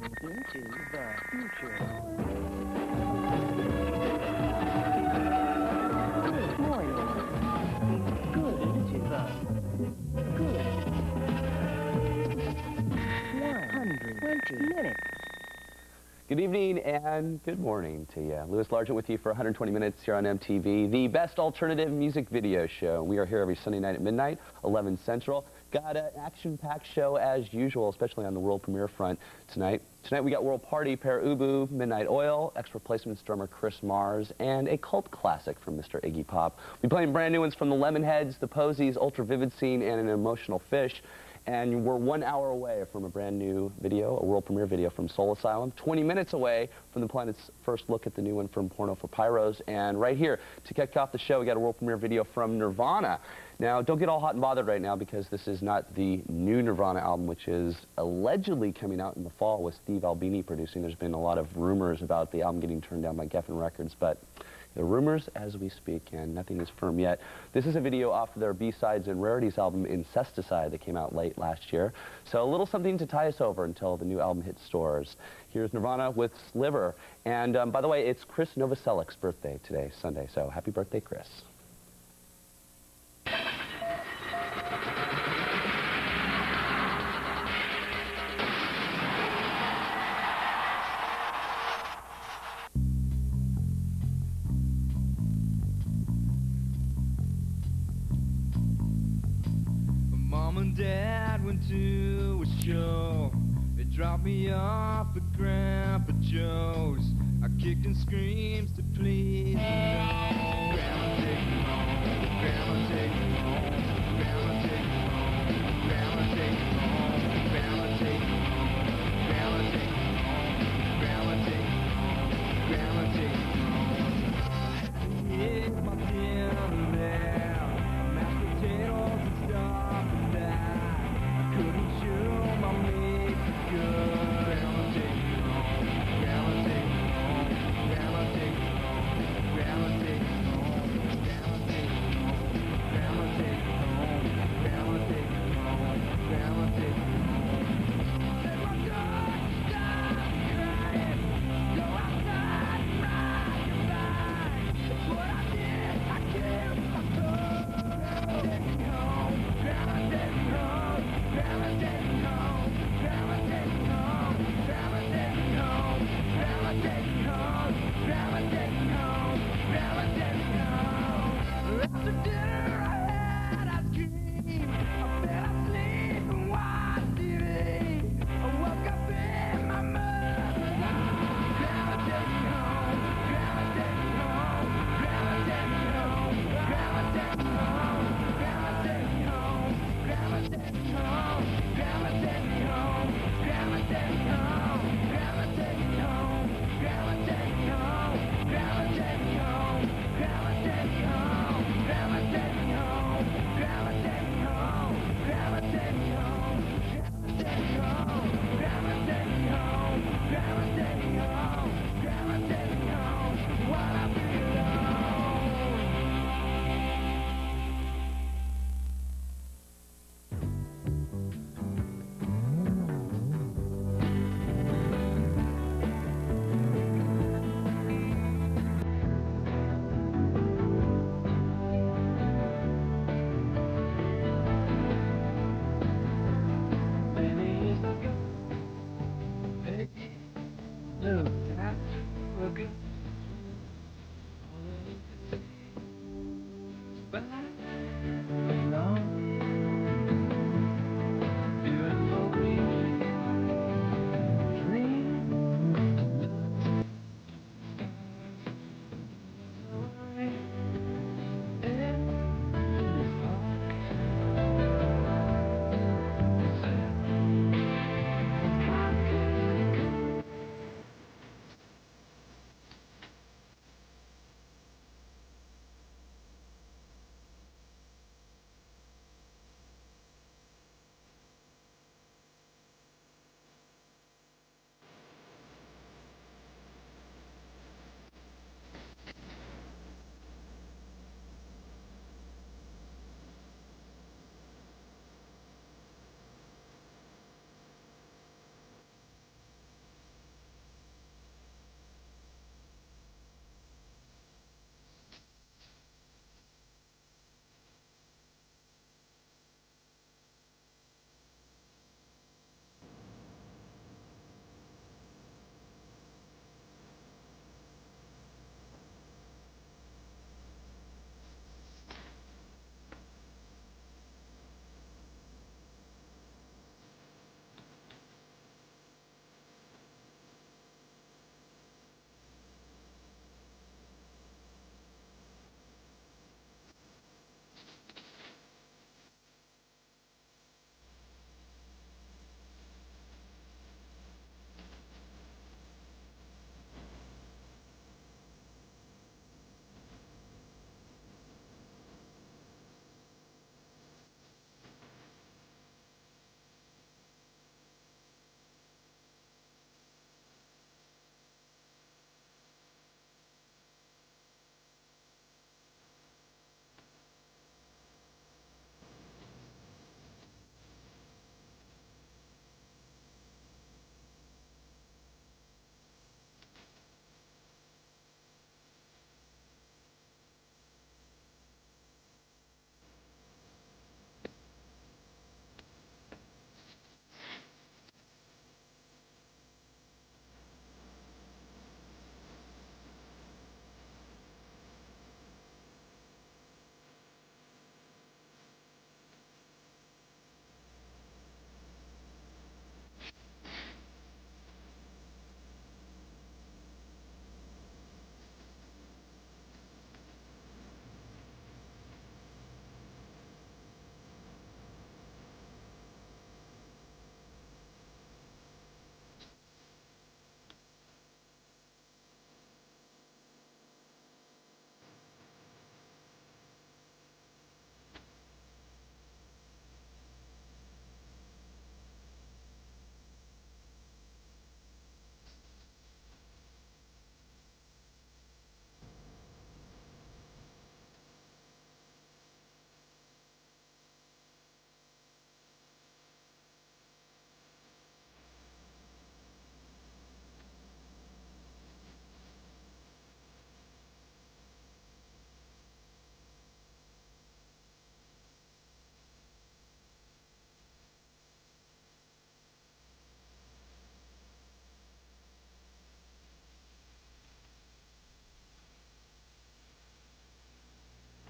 Into the future. Good morning. Good into the good 120 minutes. Good evening and good morning to you. Louis Largent with you for 120 minutes here on MTV, the best alternative music video show. We are here every Sunday night at midnight, 11 Central. Got an action-packed show as usual, especially on the world premiere front tonight. Tonight we got World Party, Pere Ubu, Midnight Oil, ex-Replacements drummer Chris Mars, and a cult classic from Mr. Iggy Pop. We're playing brand new ones from the Lemonheads, the Posies, Ultra Vivid Scene, and an Emotional Fish. And we're 1 hour away from a brand new video, a world premiere video from Soul Asylum, 20 minutes away from the planet's first look at the new one from Porno for Pyros, and right here, to kick off the show, we got a world premiere video from Nirvana. Now, don't get all hot and bothered right now because this is not the new Nirvana album, which is allegedly coming out in the fall with Steve Albini producing. There's been a lot of rumors about the album getting turned down by Geffen Records, but the rumors as we speak, and nothing is firm yet. This is a video off their B-Sides and Rarities album, Incesticide, that came out late last year. So a little something to tie us over until the new album hits stores. Here's Nirvana with Sliver. And by the way, it's Chris Novoselic's birthday today, Sunday, so happy birthday, Chris. Mom and Dad went to a show. They dropped me off at Grandpa Joe's. I kicked and screamed to please no. Grandma, take me home. Grandma, take me home. Grandma, take me home. Grandma, take me home. Grandma, take me home. Grandma, take me home. Grandma, take me home. Grandma, take me home. Eat my dinner there. Mashed potatoes and stuff and that. I couldn't chew my meat good. Grandma, take me home. Grandma, take me home. Grandma, take me home. Grandma, take me home. Grandma, take me home. Grandma, take me home.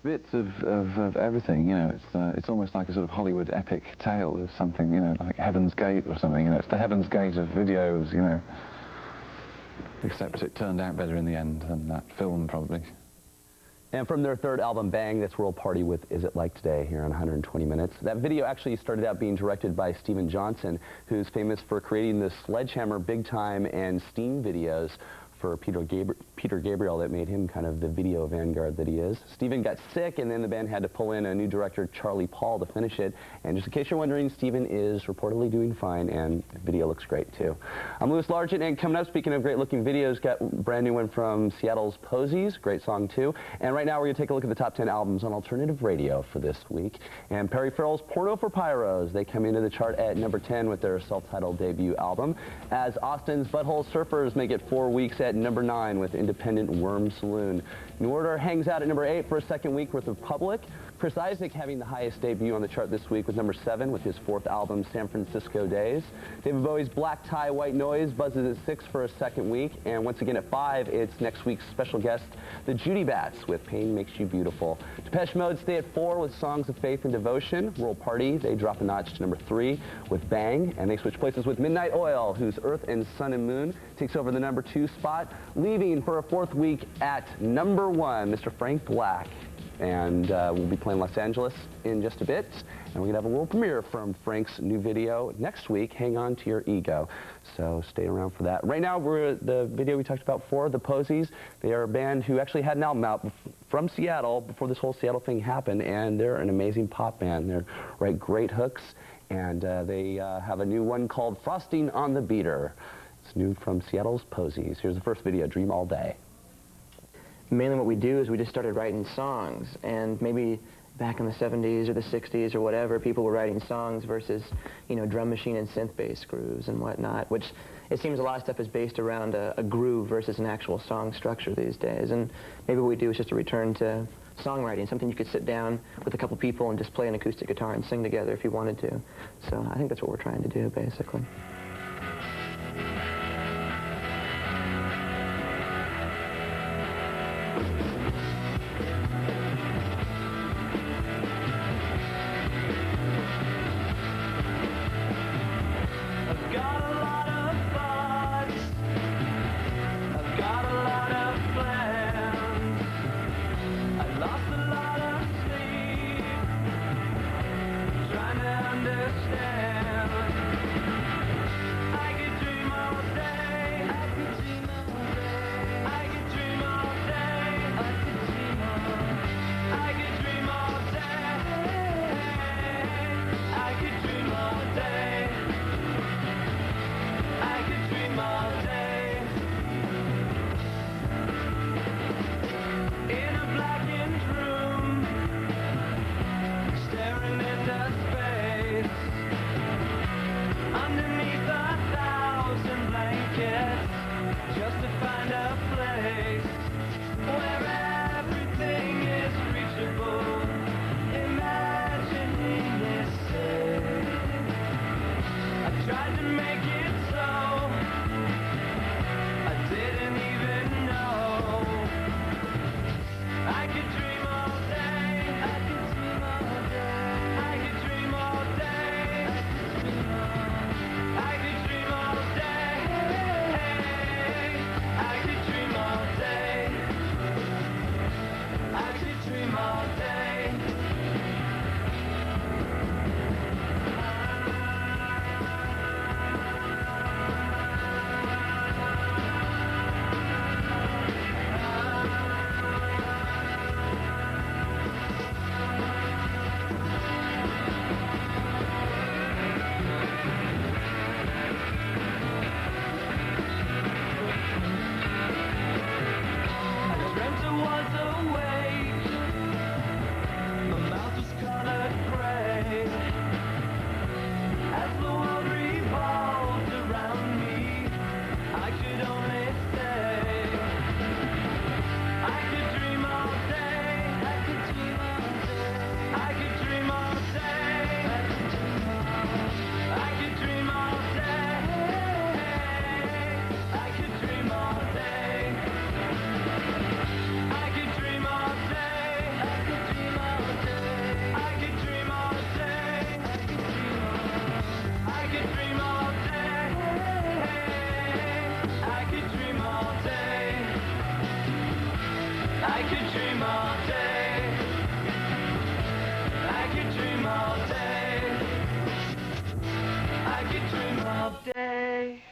bits of everything, you know. It's almost like a sort of Hollywood epic tale of something, you know, like Heaven's Gate or something, you know. It's the Heaven's Gate of videos, you know. Except it turned out better in the end than that film, probably. And from their third album, Bang, that's World Party with Is It Like Today here on 120 Minutes. That video actually started out being directed by Steven Johnson, who's famous for creating the Sledgehammer, Big Time, and Steam videos for Peter Gabriel that made him kind of the video vanguard that he is. Steven got sick, and then the band had to pull in a new director, Charlie Paul, to finish it. And just in case you're wondering, Steven is reportedly doing fine, and the video looks great, too. I'm Louis Largent, and coming up, speaking of great-looking videos, got a brand new one from Seattle's Posies, great song, too. And right now, we're going to take a look at the top 10 albums on alternative radio for this week. And Perry Farrell's Porno for Pyros, they come into the chart at number 10 with their self-titled debut album, as Austin's Butthole Surfers make it 4 weeks at number 9 with Independent Worm Saloon. New Order hangs out at number 8 for a second week with Republic. Chris Isaak having the highest debut on the chart this week with number 7 with his 4th album, San Francisco Days. David Bowie's Black Tie, White Noise buzzes at 6 for a second week. And once again at 5, it's next week's special guest, the Judy Bats with Pain Makes You Beautiful. Depeche Mode stay at 4 with Songs of Faith and Devotion. World Party, they drop a notch to number 3 with Bang. And they switch places with Midnight Oil, whose Earth and Sun and Moon takes over the number 2 spot, leaving for a 4th week at number 1, Mr. Frank Black. And we'll be playing Los Angeles in just a bit. And we're going to have a world premiere from Frank's new video next week, Hang On to Your Ego. So stay around for that. Right now, we're the video we talked about before, the Posies. They are a band who actually had an album out from Seattle before this whole Seattle thing happened. And they're an amazing pop band. They write great hooks. And they have a new one called Frosting on the Beater. It's new from Seattle's Posies. Here's the first video, Dream All Day. Mainly what we do is we just started writing songs, and maybe back in the 70s or the 60s or whatever, people were writing songs versus, you know, drum machine and synth bass grooves and whatnot, which it seems a lot of stuff is based around a groove versus an actual song structure these days. And maybe what we do is just a return to songwriting, something you could sit down with a couple people and just play an acoustic guitar and sing together if you wanted to. So I think that's what we're trying to do, basically. Groundhog Day.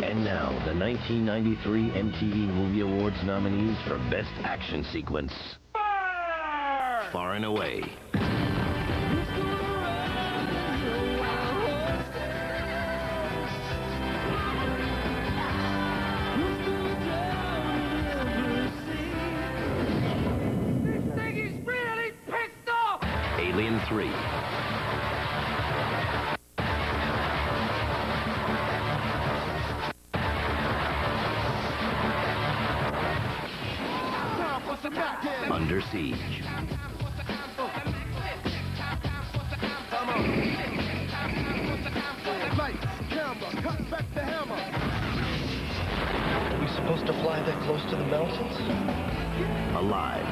And now, the 1993 MTV Movie Awards nominees for Best Action Sequence. Far and Away. This thing is really pissed off! Alien 3. Under Siege. Lights, camera, cut back the hammer. We supposed to fly that close to the mountains? Alive.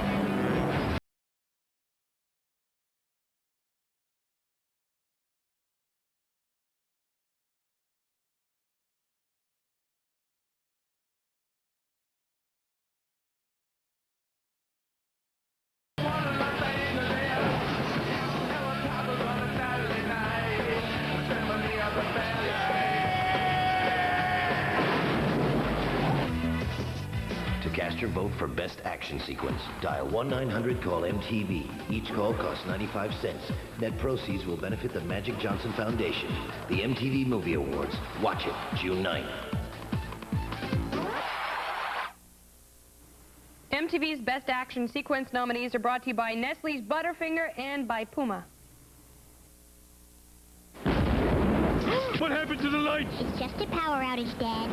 To cast your vote for Best Action Sequence, dial 1-900-CALL-MTV. Each call costs 95 cents. Net proceeds will benefit the Magic Johnson Foundation. The MTV Movie Awards. Watch it June 9th. MTV's Best Action Sequence nominees are brought to you by Nestle's Butterfinger and by Puma. What happened to the lights? It's just a power outage, Dad.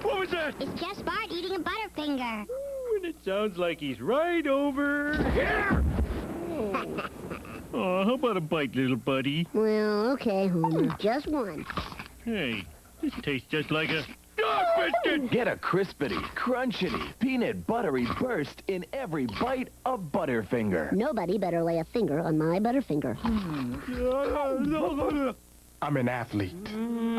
What was that? It's just Bart eating a Butterfinger. Ooh, and it sounds like he's right over here. Oh, how about a bite, little buddy? Well, okay, Homer. Just one. Hey, this tastes just like a dog biscuit. Get a crispity, crunchity, peanut buttery burst in every bite of Butterfinger. Nobody better lay a finger on my Butterfinger. I'm an athlete.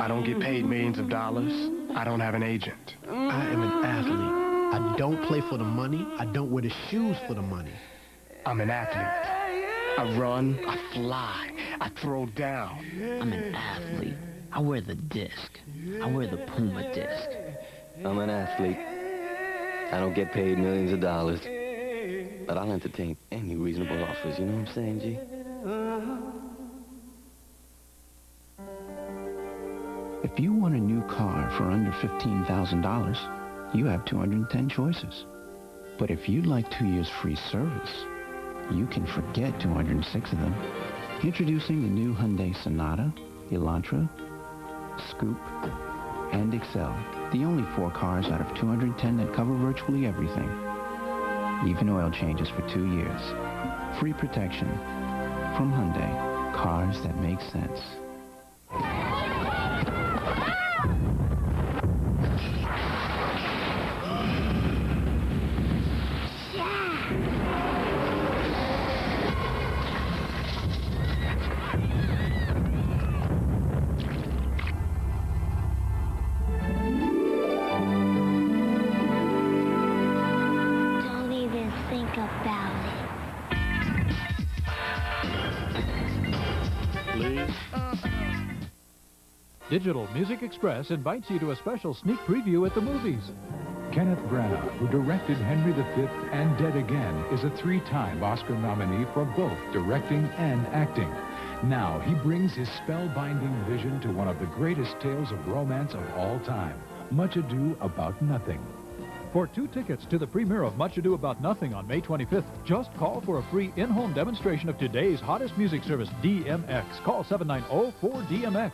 I don't get paid millions of dollars. I don't have an agent. I am an athlete. I don't play for the money. I don't wear the shoes for the money. I'm an athlete. I run, I fly, I throw down. I'm an athlete. I wear the disc. I wear the Puma disc. I'm an athlete. I don't get paid millions of dollars. But I'll entertain any reasonable offers, you know what I'm saying, G? If you want a new car for under $15,000, you have 210 choices. But if you'd like 2 years free service, you can forget 206 of them. Introducing the new Hyundai Sonata, Elantra, Scoop, and Excel. The only 4 cars out of 210 that cover virtually everything. Even oil changes for 2 years. Free protection from Hyundai. Cars that make sense. Digital Music Express invites you to a special sneak preview at the movies. Kenneth Branagh, who directed Henry V and Dead Again, is a 3-time Oscar nominee for both directing and acting. Now he brings his spellbinding vision to one of the greatest tales of romance of all time, Much Ado About Nothing. For 2 tickets to the premiere of Much Ado About Nothing on May 25th, just call for a free in-home demonstration of today's hottest music service, DMX. Call 790-4DMX.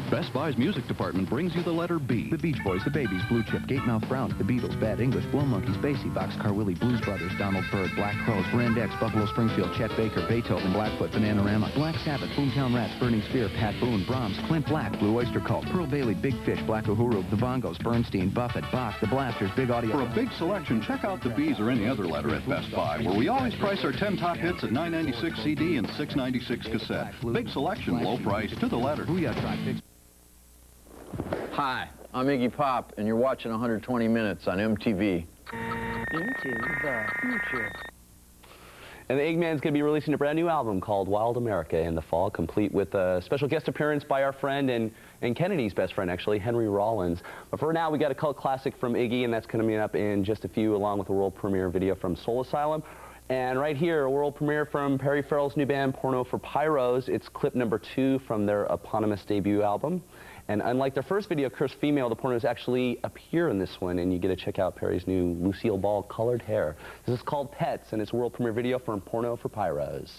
Best Buy's music department brings you the letter B. The Beach Boys, the Babies, Blue Chip, Gatemouth Brown, the Beatles, Bad English, Blow Monkeys, Basie, Boxcar Willie, Blues Brothers, Donald Byrd, Black Crowes, Brand X, Buffalo Springfield, Chet Baker, Beethoven, Blackfoot, Bananarama, Black Sabbath, Boomtown Rats, Burning Spear, Pat Boone, Brahms, Clint Black, Blue Oyster Cult, Pearl Bailey, Big Fish, Black Uhuru, the Bongos, Bernstein, Buffett, Bach, the Blasters, Big Audio. For a big selection, check out the B's or any other letter at Best Buy, where we always price our 10 top hits at $9.96 CD and $6.96 cassette. Big selection, low price, to the letter. Hi, I'm Iggy Pop, and you're watching 120 Minutes on MTV. Into the future. And the Eggman's going to be releasing a brand new album called Wild America in the fall, complete with a special guest appearance by our friend and Kennedy's best friend, actually, Henry Rollins. But for now, we got a cult classic from Iggy, and that's coming up in just a few, along with a world premiere video from Soul Asylum. And right here, a world premiere from Perry Farrell's new band, Porno for Pyros. It's clip number 2 from their eponymous debut album. And unlike their first video, Cursed Female, the pornos actually appear in this one, and you get to check out Perry's new Lucille Ball colored hair. This is called Pets, and it's a world premiere video from Porno for Pyros.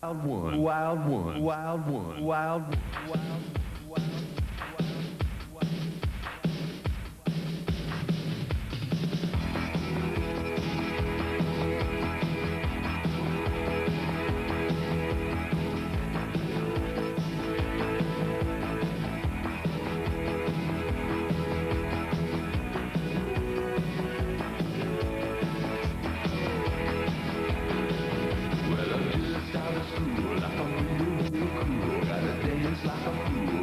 Wild one, wild one, wild one, wild one, wild one. Like a fool, gotta dance like a fool.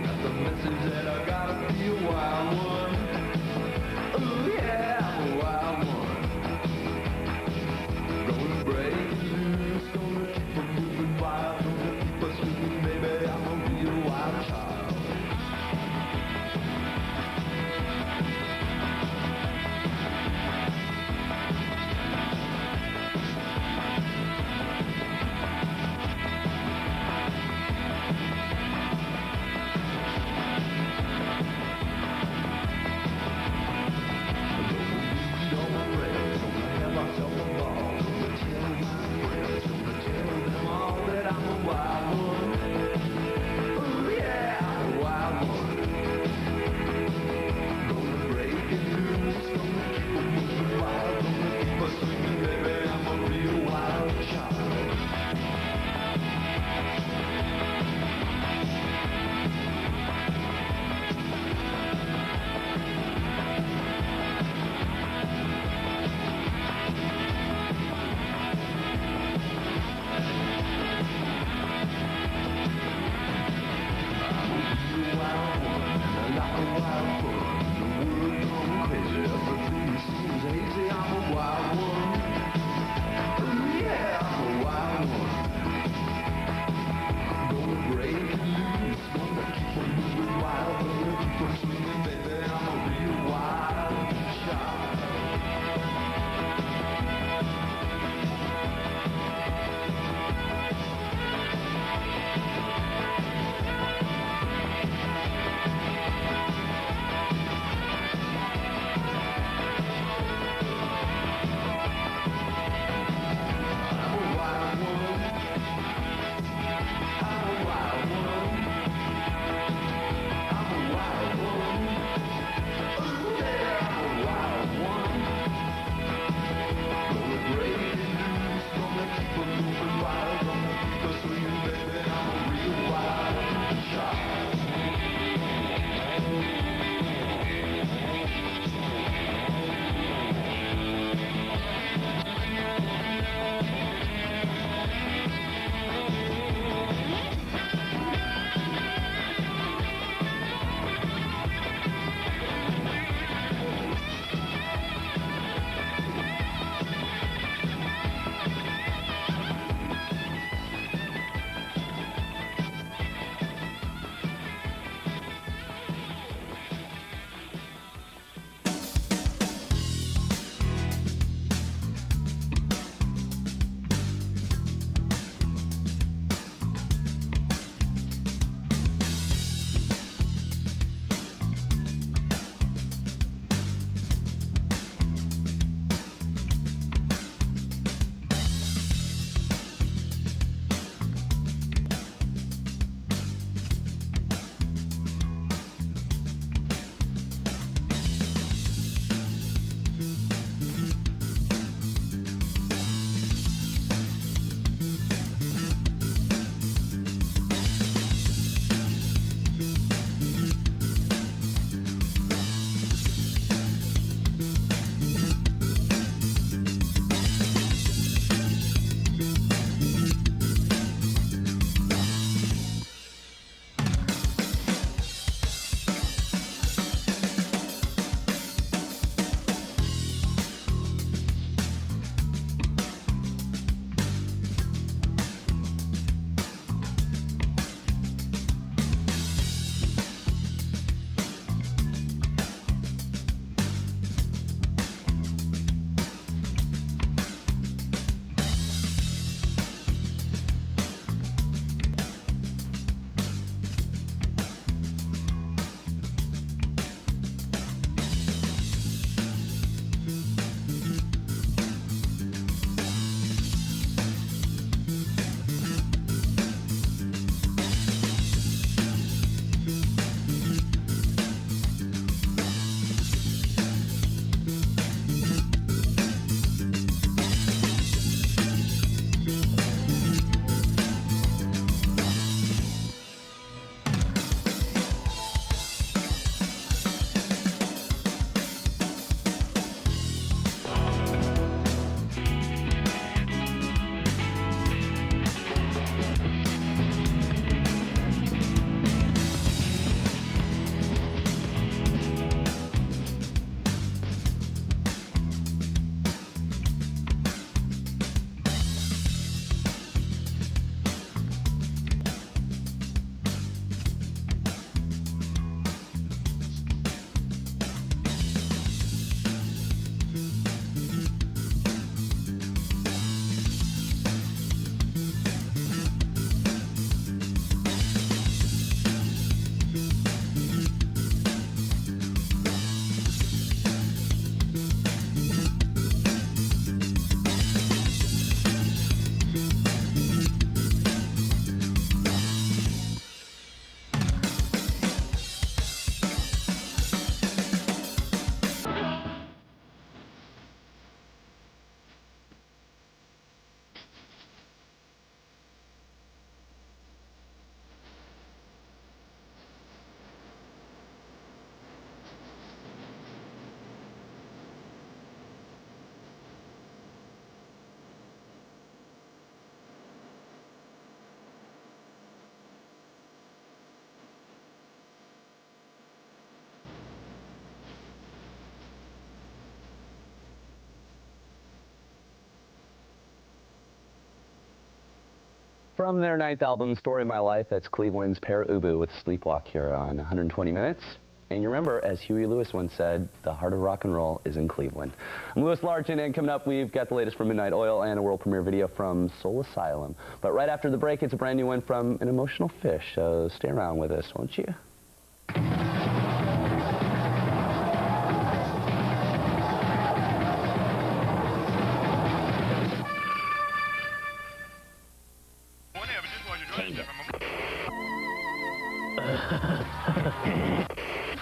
From their 9th album, Story of My Life, that's Cleveland's Pere Ubu with Sleepwalk here on 120 Minutes. And you remember, as Huey Lewis once said, the heart of rock and roll is in Cleveland. I'm Louis Largent, and coming up, we've got the latest from Midnight Oil and a world premiere video from Soul Asylum. But right after the break, it's a brand new one from An Emotional Fish, so stay around with us, won't you?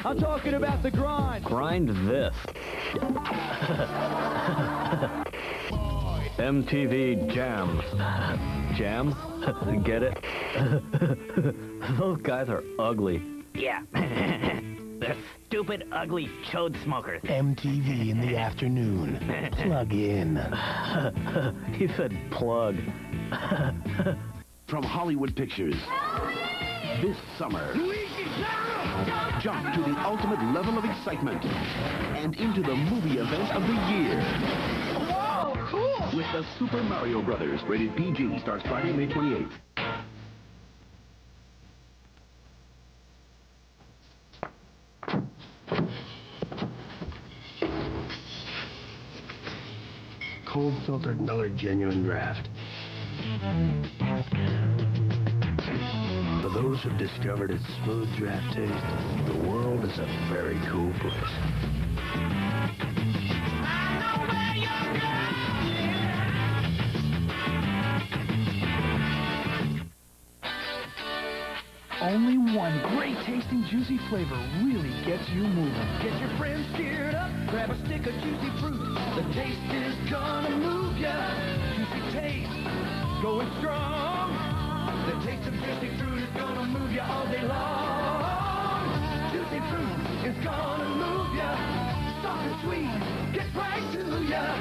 I'm talking about the grind. Grind this. MTV Jams. Jams? Get it? Those guys are ugly. Yeah. They're stupid, ugly chode smokers. MTV in the afternoon. Plug in. He said plug. From Hollywood Pictures. This summer, jump to the ultimate level of excitement and into the movie event of the year. Whoa, cool! With the Super Mario Brothers, rated PG, starts Friday, May 28th. Cold filtered Miller Genuine Draft. For those who've discovered its smooth draft taste, the world is a very cool place. Only one great tasting juicy flavor really gets you moving. Get your friends cheered up, grab a stick of juicy fruit. The taste is gonna move ya. Juicy taste, going strong. The taste of juicy fruit is gonna move ya all day long. Juicy fruit is gonna move ya. Soft and sweet, get right to ya.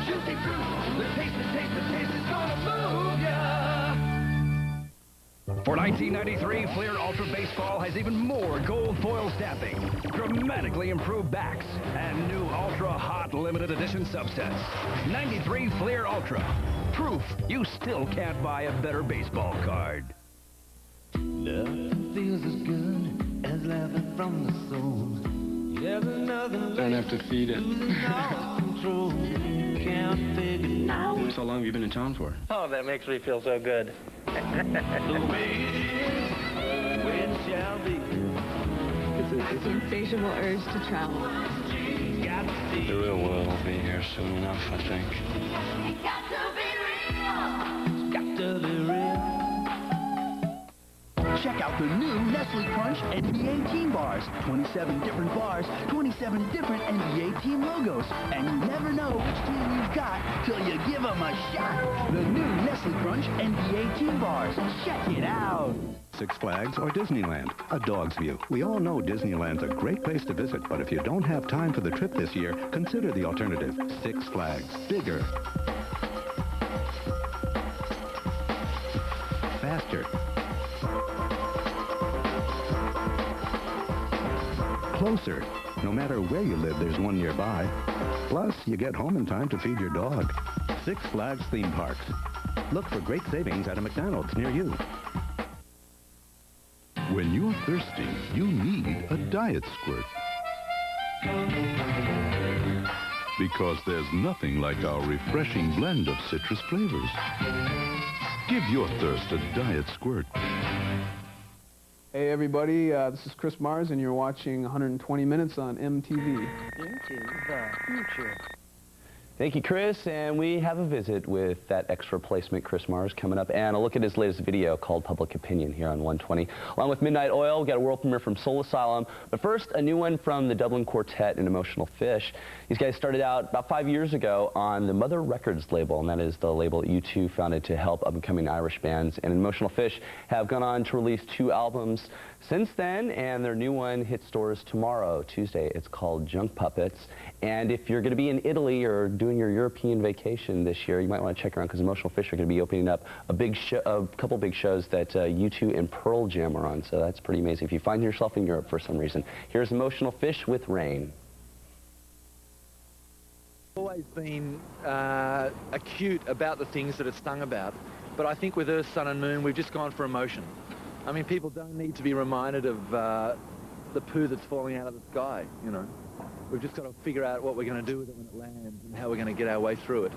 Juicy fruit, the taste is gonna move ya. For 1993, Fleer Ultra Baseball has even more gold foil stamping, dramatically improved backs, and new Ultra Hot limited edition subsets. 93 Fleer Ultra. Proof you still can't buy a better baseball card. Nothing feels as good as laughing from the soul. Yeah, there's nothing Don't have to feed it. control. Can't figure it out. So long have you been in town for? Oh, that makes me feel so good. It's an insatiable urge to travel. The real world will be here soon enough, I think. Check out the new Nestle Crunch NBA Team Bars. 27 different bars, 27 different NBA team logos. And you never know which team you've got till you give them a shot. The new Nestle Crunch NBA Team Bars. Check it out. Six Flags or Disneyland, a dog's view. We all know Disneyland's a great place to visit, but if you don't have time for the trip this year, consider the alternative, Six Flags. Bigger. Faster. Closer. No matter where you live, there's one nearby. Plus, you get home in time to feed your dog. Six Flags Theme Parks. Look for great savings at a McDonald's near you. When you're thirsty, you need a diet squirt. Because there's nothing like our refreshing blend of citrus flavors. Give your thirst a diet squirt. Hey everybody, this is Chris Mars and you're watching 120 Minutes on MTV. Into the future. Thank you, Chris, and we have a visit with that extra placement, Chris Mars, coming up, and a look at his latest video called Public Opinion here on 120. Along with Midnight Oil, we've got a world premiere from Soul Asylum, but first, a new one from the Dublin Quartet and Emotional Fish. These guys started out about 5 years ago on the Mother Records label, and that is the label that U2 founded to help up-and-coming Irish bands, and Emotional Fish have gone on to release 2 albums since then, and their new one hits stores tomorrow, Tuesday. It's called Junk Puppets, and if you're going to be in Italy or doing your European vacation this year, you might want to check around because Emotional Fish are going to be opening up a couple big shows that U2 and Pearl Jam are on, so that's pretty amazing if you find yourself in Europe for some reason. Here's Emotional Fish with Rain. Always been acute about the things that it's sung about. But I think with Earth, Sun and Moon, we've just gone for emotion. I mean, people don't need to be reminded of the poo that's falling out of the sky, you know. We've just got to figure out what we're going to do with it when it lands and how we're going to get our way through it.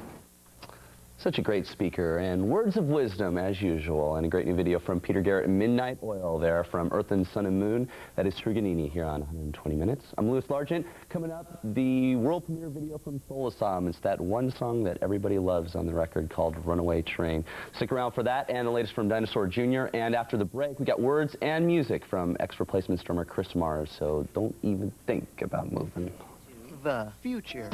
Such a great speaker, and words of wisdom as usual, and a great new video from Peter Garrett, Midnight Oil, there from Earth and Sun and Moon. That is Truganini here on 120 Minutes. I'm Louis Largent. Coming up, the world premiere video from Soul Asylum. It's that one song that everybody loves on the record called Runaway Train. Stick around for that and the latest from Dinosaur Jr. And after the break, we got words and music from ex-replacement drummer Chris Mars, so don't even think about moving. The future.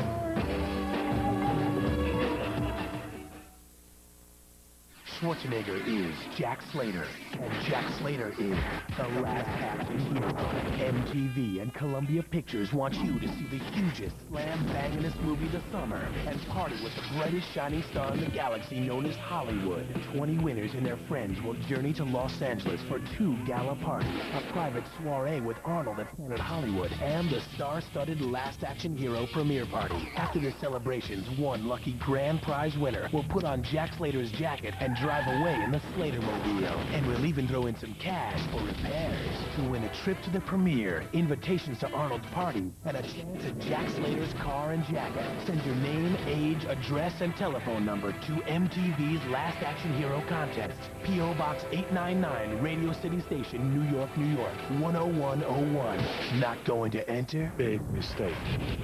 Schwarzenegger is Jack Slater, and Jack Slater is the last action hero. MTV and Columbia Pictures want you to see the hugest slam-banginest movie this summer and party with the brightest shining star in the galaxy known as Hollywood. 20 winners and their friends will journey to Los Angeles for 2 gala parties, a private soiree with Arnold at Planet Hollywood, and the star-studded Last Action Hero premiere party. After the celebrations, one lucky grand prize winner will put on Jack Slater's jacket and drive away in the Slatermobile. And we'll even throw in some cash for repairs. To win a trip to the premiere, invitations to Arnold's party, and a chance at Jack Slater's car and jacket. Send your name, age, address, and telephone number to MTV's Last Action Hero contest. P.O. Box 899, Radio City Station, New York, New York, 10101. Not going to enter? Big mistake.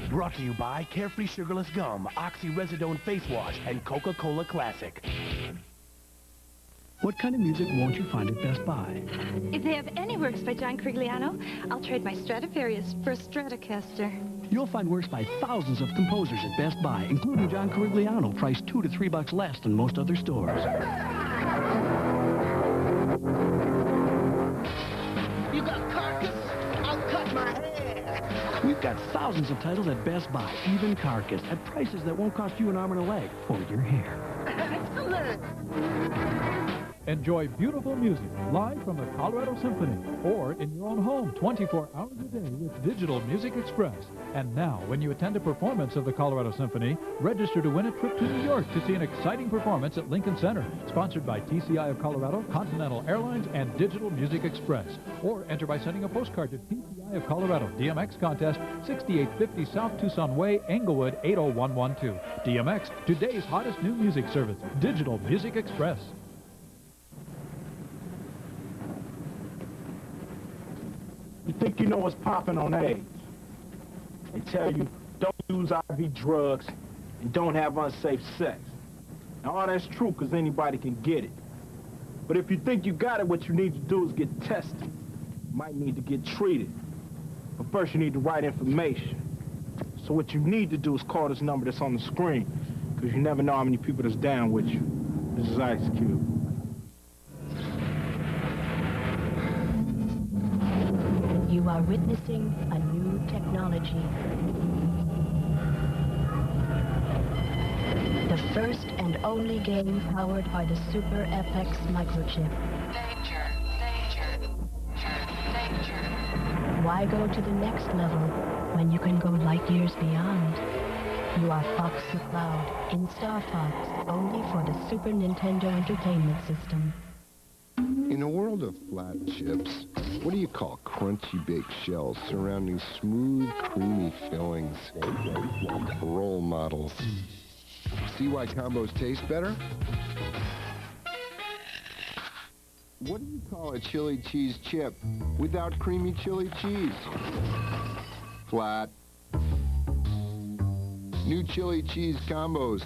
Brought to you by Carefree Sugarless Gum, Oxyresidone Face Wash, and Coca-Cola Classic. What kind of music won't you find at Best Buy? If they have any works by John Crigliano, I'll trade my Stradivarius for a Stratocaster. You'll find works by thousands of composers at Best Buy, including John Crigliano, priced $2 to $3 less than most other stores. You got Carcass? I'll cut my hair. We've got thousands of titles at Best Buy, even Carcass, at prices that won't cost you an arm and a leg or your hair. Excellent. Enjoy beautiful music live from the Colorado Symphony or in your own home 24 hours a day with Digital Music Express. And now, when you attend a performance of the Colorado Symphony, register to win a trip to New York to see an exciting performance at Lincoln Center, sponsored by TCI of Colorado, Continental Airlines, and Digital Music Express. Or enter by sending a postcard to TCI of Colorado DMX Contest, 6850 South Tucson Way, Englewood, 80112. DMX, today's hottest new music service, Digital Music Express. You think you know what's popping on AIDS. They tell you don't use IV drugs and don't have unsafe sex. Now all that's true because anybody can get it. But if you think you got it, what you need to do is get tested. You might need to get treated. But first you need the right information. So what you need to do is call this number that's on the screen, because you never know how many people that's down with you. This is Ice Cube. You are witnessing a new technology. The first and only game powered by the Super FX microchip. Danger, danger, danger. Why go to the next level when you can go light years beyond? You are Fox McCloud in Star Fox, only for the Super Nintendo Entertainment System. In a world of flat chips, what do you call crunchy baked shells surrounding smooth, creamy fillings? Role models. See why combos taste better? What do you call a chili cheese chip without creamy chili cheese? Flat. New chili cheese combos.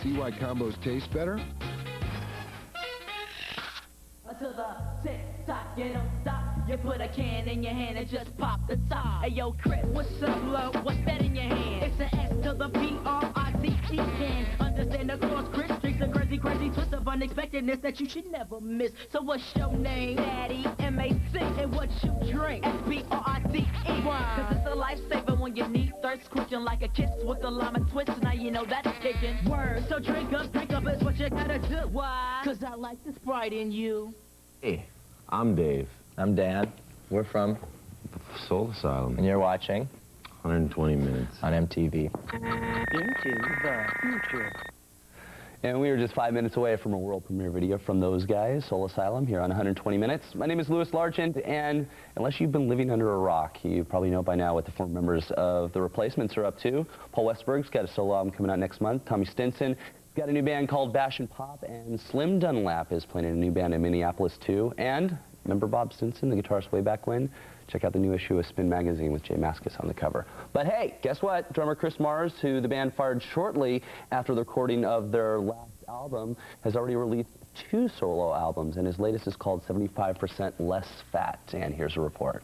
See why combos taste better? To the tick-tock, you don't stop. You put a can in your hand and just pop the top. Hey, yo, Chris, what's up, love? What's that in your hand? It's an S to the P-R-I-C-E can. Understand the cross, Chris, streaks a crazy, crazy twist of unexpectedness that you should never miss. So what's your name? Daddy, M-A-C, and what you drink? S-P-R-I-C-E. Cause it's a lifesaver when you need thirst, quenching like a kiss with a lime and twist. Now you know that's kicking. Word, so drink up is what you gotta do. Why? Cause I like the Sprite in you. Hey, I'm Dave. I'm Dan. We're from Soul Asylum. And you're watching 120 Minutes on MTV. Into the future. And we are just 5 minutes away from a world premiere video from those guys, Soul Asylum, here on 120 Minutes. My name is Louis Largent, and unless you've been living under a rock, you probably know by now what the former members of The Replacements are up to. Paul Westberg's got a solo album coming out next month. Tommy Stinson got a new band called Bash and Pop, and Slim Dunlap is playing in a new band in Minneapolis, too. And remember Bob Stinson, the guitarist way back when? Check out the new issue of Spin Magazine with Jay Mascis on the cover. But hey, guess what? Drummer Chris Mars, who the band fired shortly after the recording of their last album, has already released 2 solo albums, and his latest is called 75% Less Fat. And here's a report.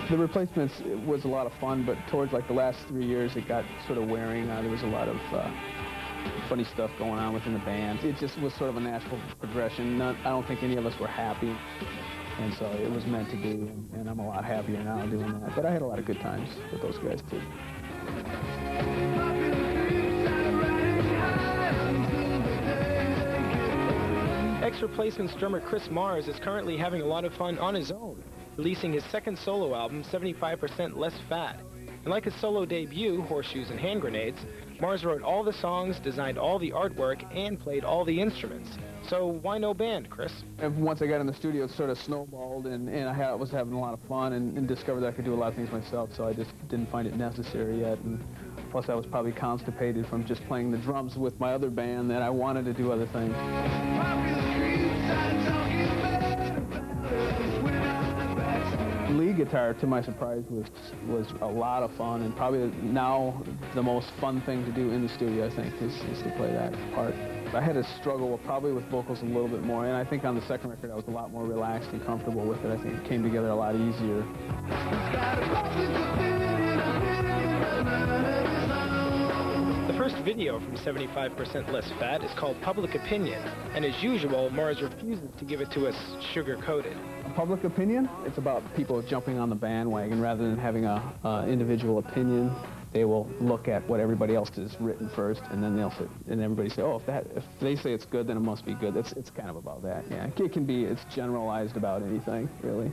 The Replacements was a lot of fun, but towards like the last 3 years, it got sort of wearing. There was a lot of funny stuff going on within the band. It just was sort of a natural progression. I don't think any of us were happy, and so it was meant to be, and I'm a lot happier now doing that. But I had a lot of good times with those guys, too. Ex-Replacements drummer Chris Mars is currently having a lot of fun on his own, releasing his second solo album, 75% Less Fat. And like his solo debut, Horseshoes and Hand Grenades, Mars wrote all the songs, designed all the artwork, and played all the instruments. So why no band, Chris? And once I got in the studio, it sort of snowballed, and I was having a lot of fun and discovered that I could do a lot of things myself, so I just didn't find it necessary yet. And plus, I was probably constipated from just playing the drums with my other band that I wanted to do other things. Lead guitar, to my surprise, was a lot of fun, and probably now the most fun thing to do in the studio, I think, is to play that part. I had to struggle probably with vocals a little bit more, and I think on the second record I was a lot more relaxed and comfortable with it. I think it came together a lot easier. The first video from 75% Less Fat is called Public Opinion, and as usual, Mars refuses to give it to us sugar-coated. Public opinion, it's about people jumping on the bandwagon rather than having a individual opinion. They will look at what everybody else has written first, and then they'll say, and everybody say, oh, if they say it's good, then it must be good. It's kind of about that. Yeah, it can be. It's generalized about anything, really.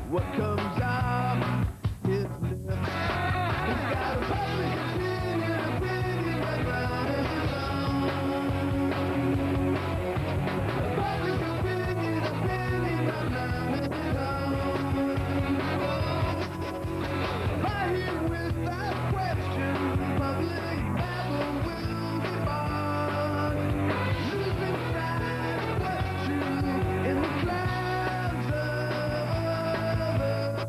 What comes out his lips. He's got a public opinion but none of his own. A public opinion but none of his own. By him without question, public battle will be born. Losing sight of what's true in the clouds of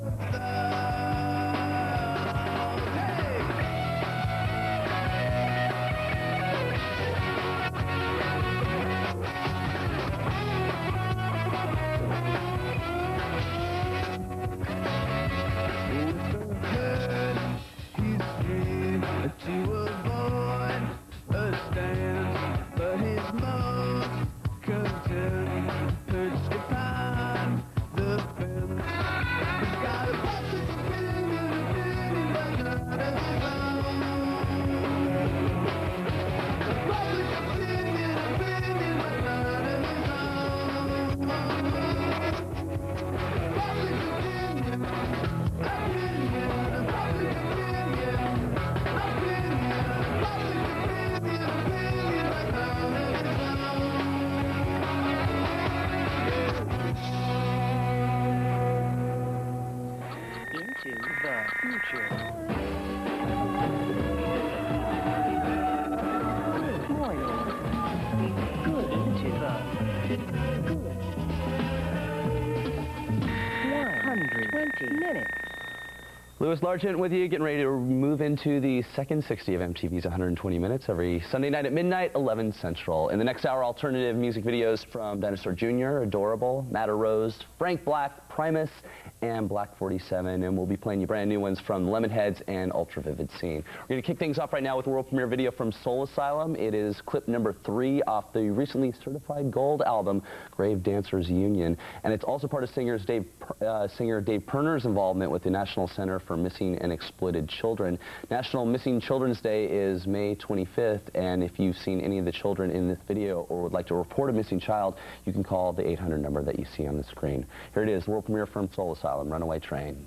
into the future. Good morning. Good into the good. 120 minutes. Louis Largent with you, getting ready to move into the second 60 of MTV's 120 Minutes every Sunday night at midnight, 11 Central. In the next hour, alternative music videos from Dinosaur Jr., Adorable, Matter Rose, Frank Black, Primus, and Black 47, and we'll be playing you brand new ones from Lemonheads and Ultra Vivid Scene. We're going to kick things off right now with a world premiere video from Soul Asylum. It is clip number 3 off the recently certified gold album, Grave Dancers Union, and it's also part of singer Dave Perner's involvement with the National Center for Missing and Exploited Children. National Missing Children's Day is May 25th, and if you've seen any of the children in this video or would like to report a missing child, you can call the 800 number that you see on the screen. Here it is, world premiere from Soul Asylum, Runaway Train.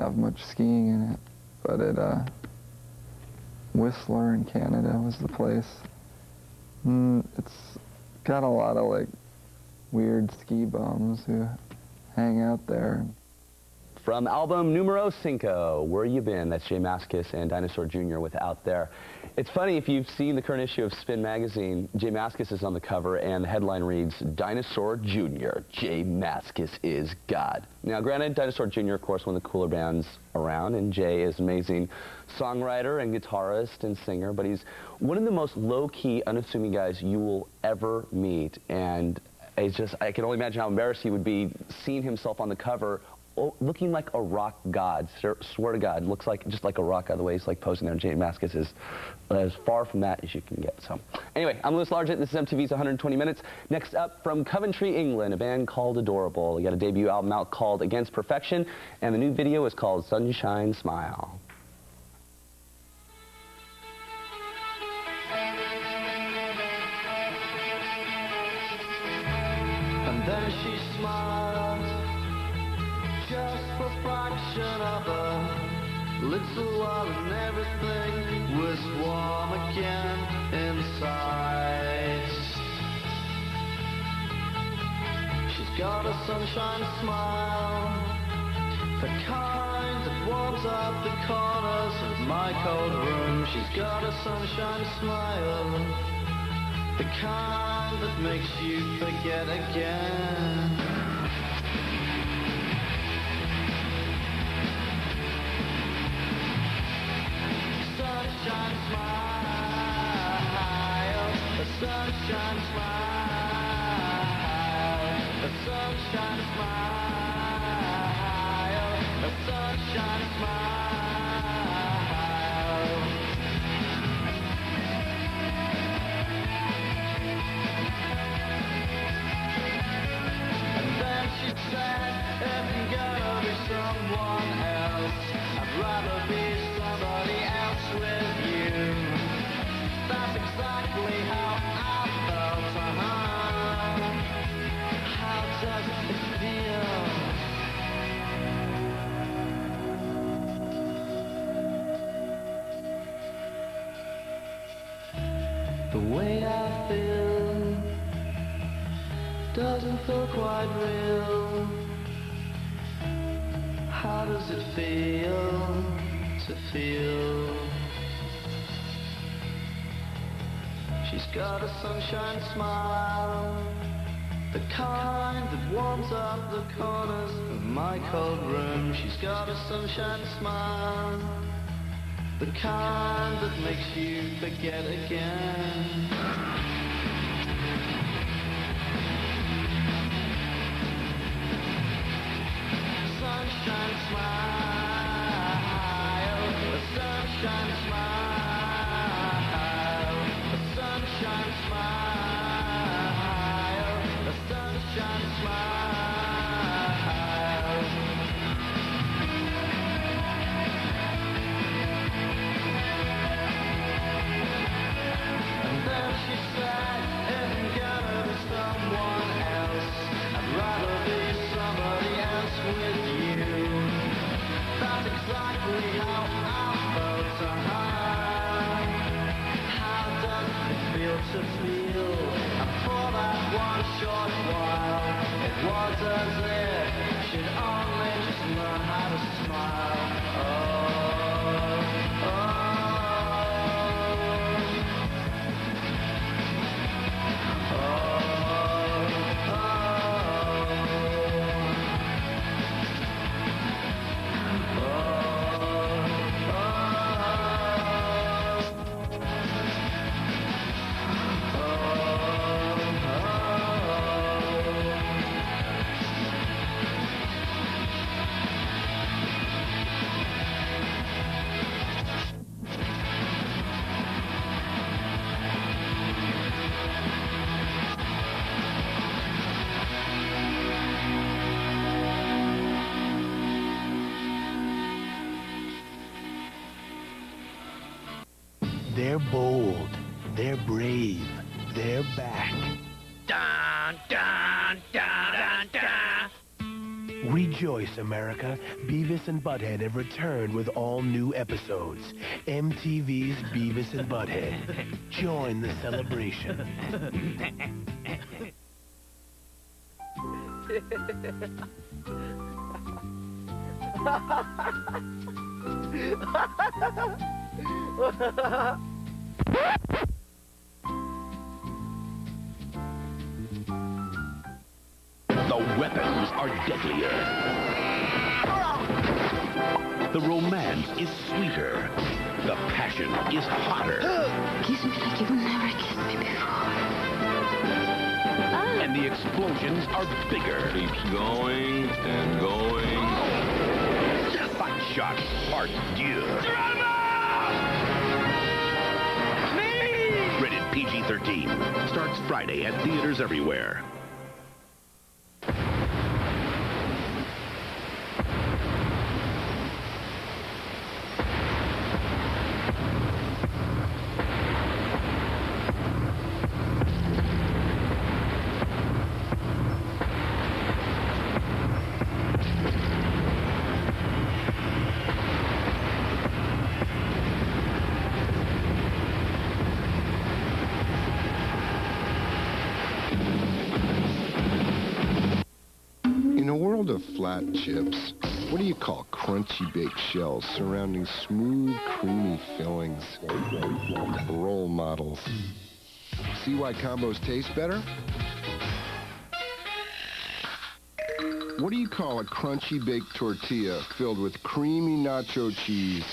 Not much skiing in it, but Whistler in Canada was the place. It's got a lot of like weird ski bums who hang out there. From album numero 5, Where You Been? That's Jay Mascis and Dinosaur Jr. with Out There. It's funny, if you've seen the current issue of Spin magazine, Jay Mascis is on the cover, and the headline reads, Dinosaur Jr., Jay Mascis is God. Now, granted, Dinosaur Jr., of course, one of the cooler bands around, and Jay is an amazing songwriter and guitarist and singer, but he's one of the most low-key, unassuming guys you will ever meet, and it's just, I can only imagine how embarrassed he would be seeing himself on the cover looking like a rock god. Swear to God, looks like just like a rock god the way he's like posing there. Jay Mascis is as far from that as you can get. So anyway, I'm Louis Largent. This is MTV's 120 Minutes. Next up, from Coventry, England, a band called Adorable. They got a debut album out called Against Perfection, and the new video is called Sunshine Smile. And then she smiled, just for a fraction of a little while, and everything was warm again inside. She's got a sunshine smile, the kind that warms up the corners of my cold room. She's got a sunshine smile, the kind that makes you forget again. Sunshine smile, a sunshine smile, a sunshine smile, a sunshine smile. And then she said, if I'm gonna be someone else, I'd rather be somebody else with you. That's exactly how I felt. How does it feel? The way I feel doesn't feel quite real. How does it feel to feel? She's got a sunshine smile, the kind that warms up the corners of my cold room. She's got a sunshine smile, the kind that makes you forget again. Sunshine smile, a sunshine smile, a sunshine smile, a sunshine smile. And then she said, if I'm gonna be someone else, I'd rather be somebody else with you. That's exactly how I felt. How does it feel to feel? And for that one short while, it was as if she'd only just learn how to smile. They're bold, they're brave, they're back. Dun, dun, dun, dun, dun. Rejoice, America. Beavis and Butthead have returned with all new episodes. MTV's Beavis and Butthead. Join the celebration. The weapons are deadlier. The romance is sweeter. The passion is hotter. Kiss me like you've never kissed me before. And the explosions are bigger. Keeps going and going. Hot Shot Part 2. Rated PG-13. Starts Friday at theaters everywhere. In a world of flat chips, what do you call crunchy baked shells surrounding smooth, creamy fillings? Role models. See why combos taste better? What do you call a crunchy baked tortilla filled with creamy nacho cheese?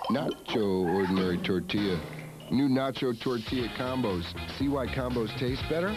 Nacho ordinary tortilla. New nacho tortilla combos. See why combos taste better?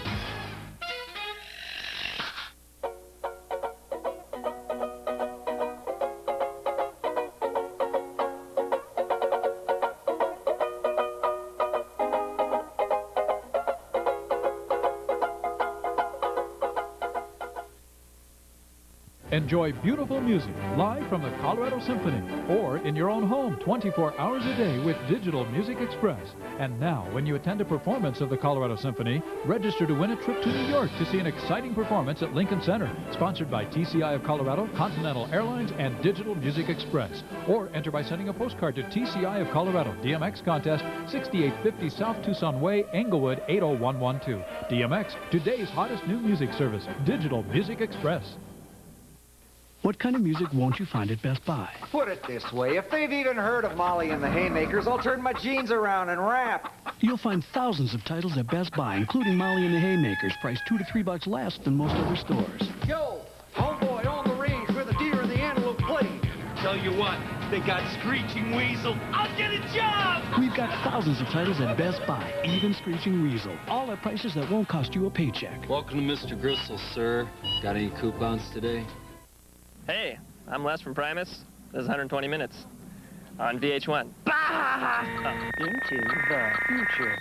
Enjoy beautiful music live from the Colorado Symphony or in your own home 24 hours a day with Digital Music Express. And now, when you attend a performance of the Colorado Symphony, register to win a trip to New York to see an exciting performance at Lincoln Center, sponsored by TCI of Colorado, Continental Airlines, and Digital Music Express. Or enter by sending a postcard to TCI of Colorado DMX Contest, 6850 South Tucson Way, Englewood, 80112. DMX, today's hottest new music service, Digital Music Express. What kind of music won't you find at Best Buy? Put it this way, if they've even heard of Molly and the Haymakers, I'll turn my jeans around and rap. You'll find thousands of titles at Best Buy, including Molly and the Haymakers, priced $2 to $3 less than most other stores. Yo, homeboy on the range where the deer and the antelope play. Tell you what, they got Screeching Weasel. I'll get a job! We've got thousands of titles at Best Buy, even Screeching Weasel. All at prices that won't cost you a paycheck. Welcome to Mr. Gristle, sir. Got any coupons today? Hey, I'm Les from Primus. This is 120 Minutes on VH1. Into the future.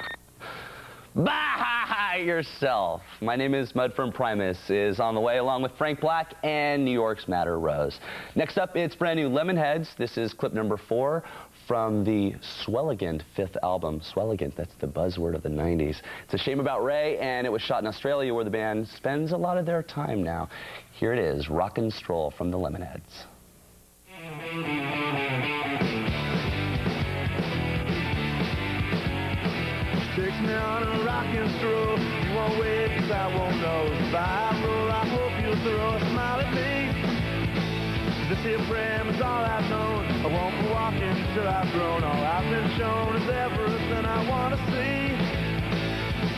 Bah yourself. My name is Mud from Primus is on the way along with Frank Black and New York's Matter Rose. Next up, it's brand new Lemonheads. This is clip number 4 from the Swelligand 5th album. Swelligand, that's the buzzword of the 90s. It's a shame about Ray, and it was shot in Australia where the band spends a lot of their time now. Here it is, Rock and Stroll from the Lemonheads. Takes me on a rock and stroll. You won't wait, 'cause I won't know. If I roll, I hope you'll throw a smile at me. This here frame is all I've known. I won't be walking till I've grown. All I've been shown is everything I want to see.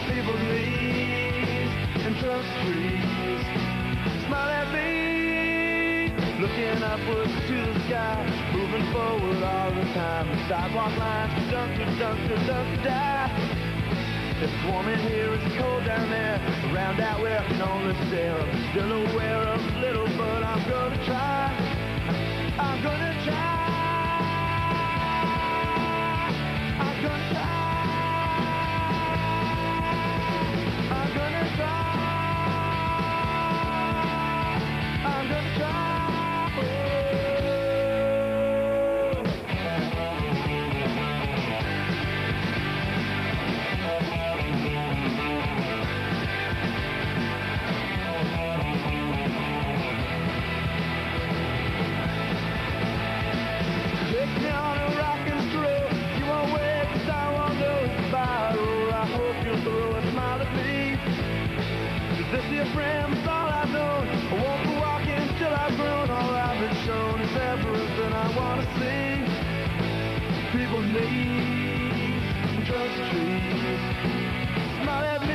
People's knees into the streets. Smile at me, looking upwards to the sky, moving forward all the time. The sidewalk lines, dunk, die. It's warm in here, it's cold down there. Around out where I can only stare. I'm still aware of little, but I'm gonna try. I'm gonna try. I'm gonna try. I'm gonna try. I'm gonna try. I wanna see people leave just trees. Smile at me.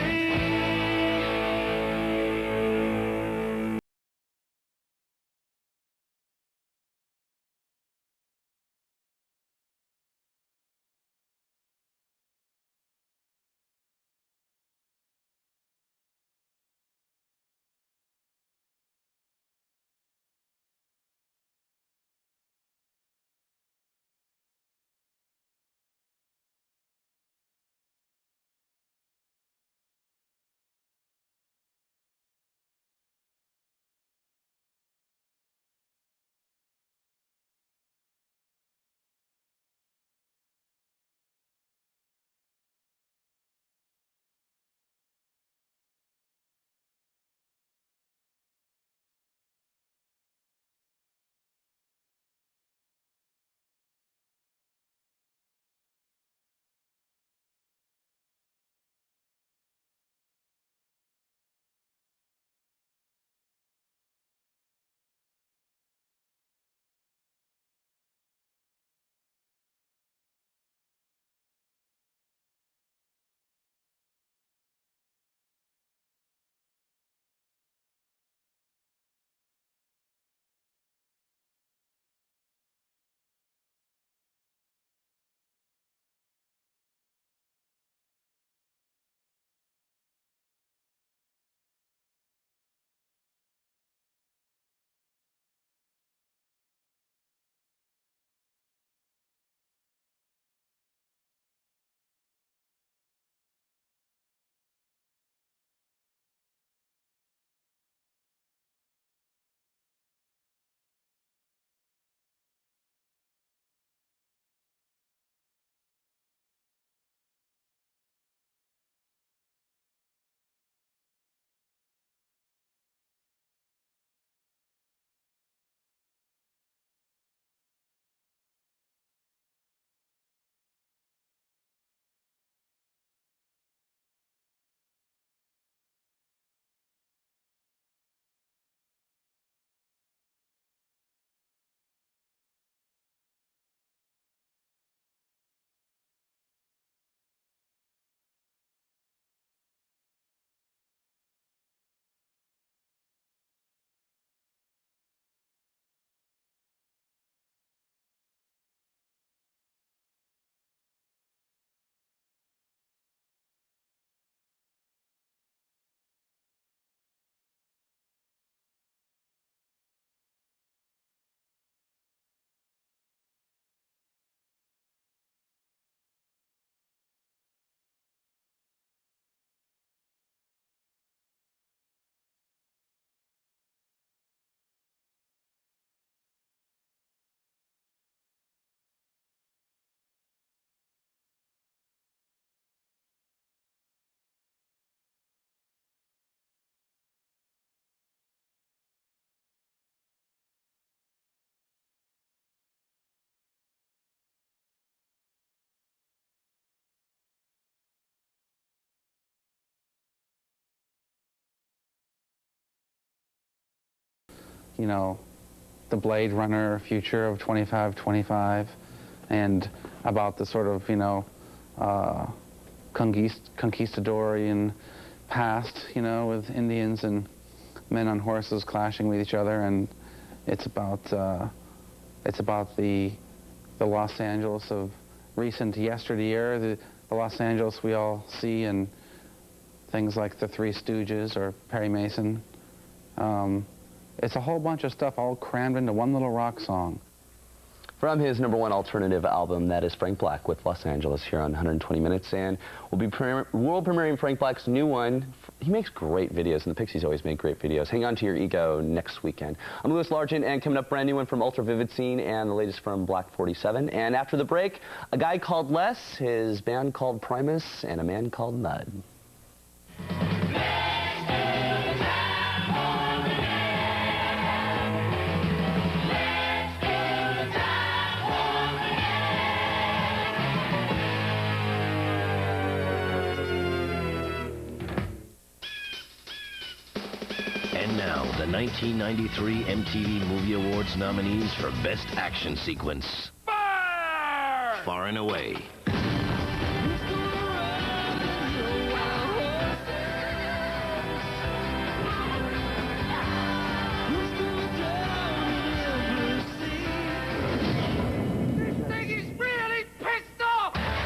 You know, the Blade Runner future of 2525, and about the sort of, you know, conquistadorian past, you know, with Indians and men on horses clashing with each other, and it's about the Los Angeles of recent yesteryear, the Los Angeles we all see in things like the Three Stooges or Perry Mason. It's a whole bunch of stuff all crammed into one little rock song. From his #1 alternative album, that is Frank Black with Los Angeles, here on 120 Minutes, and we'll be world premiering Frank Black's new one. He makes great videos, and the Pixies always make great videos. Hang on to your ego next weekend. I'm Louis Largent, and coming up, brand new one from Ultra Vivid Scene and the latest from Black 47. And after the break, a guy called Les, his band called Primus, and a man called Mud. And now, the 1993 MTV Movie Awards nominees for Best Action Sequence. Far and away,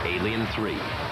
Alien 3.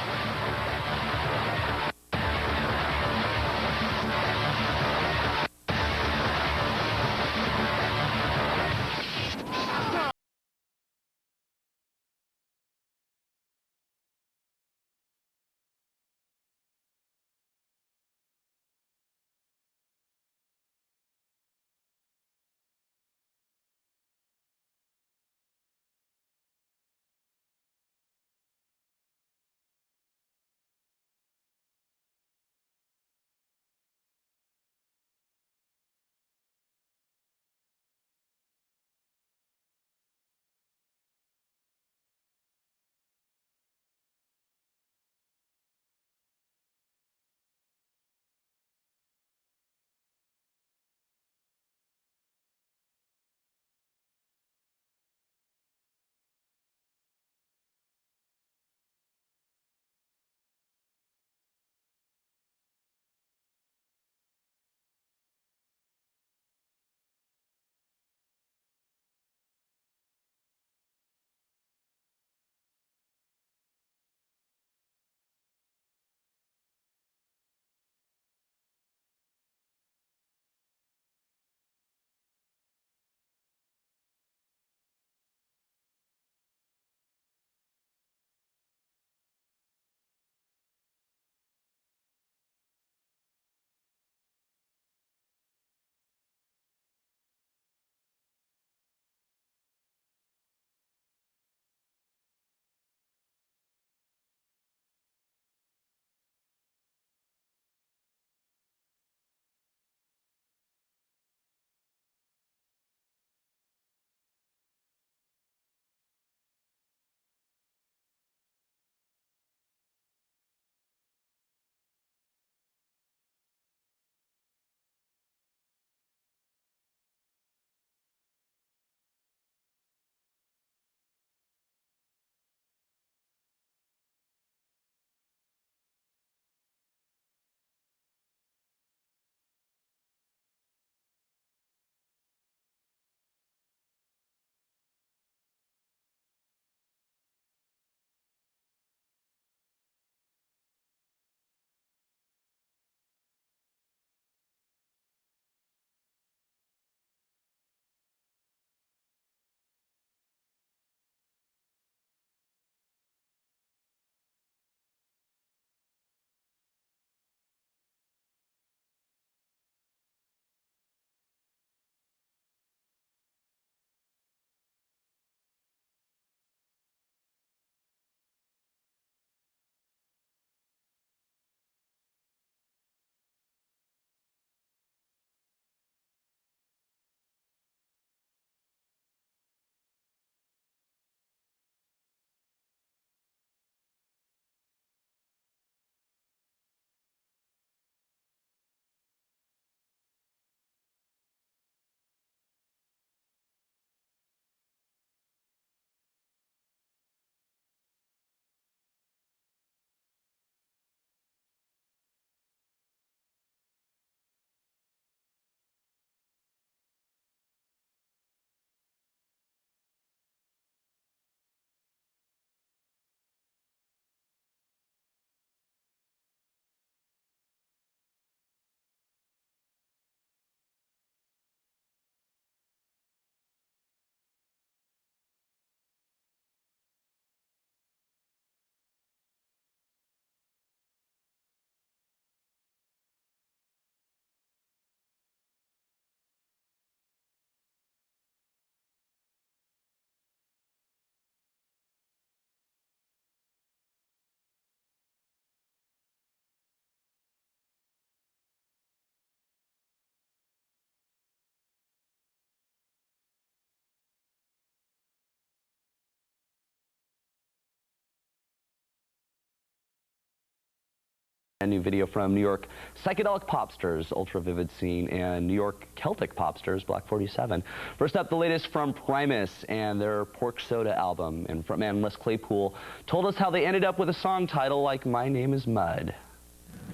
A new video from New York psychedelic popsters, Ultra Vivid Scene, and New York Celtic popsters, Block 47. First up, the latest from Primus and their Pork Soda album. And frontman Les Claypool told us how they ended up with a song title like My Name is Mud.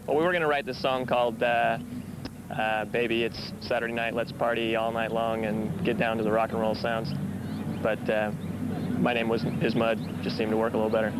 Well, we were going to write this song called Baby, It's Saturday Night, Let's Party All Night Long and get down to the rock and roll sounds. But My Name is Mud just seemed to work a little better.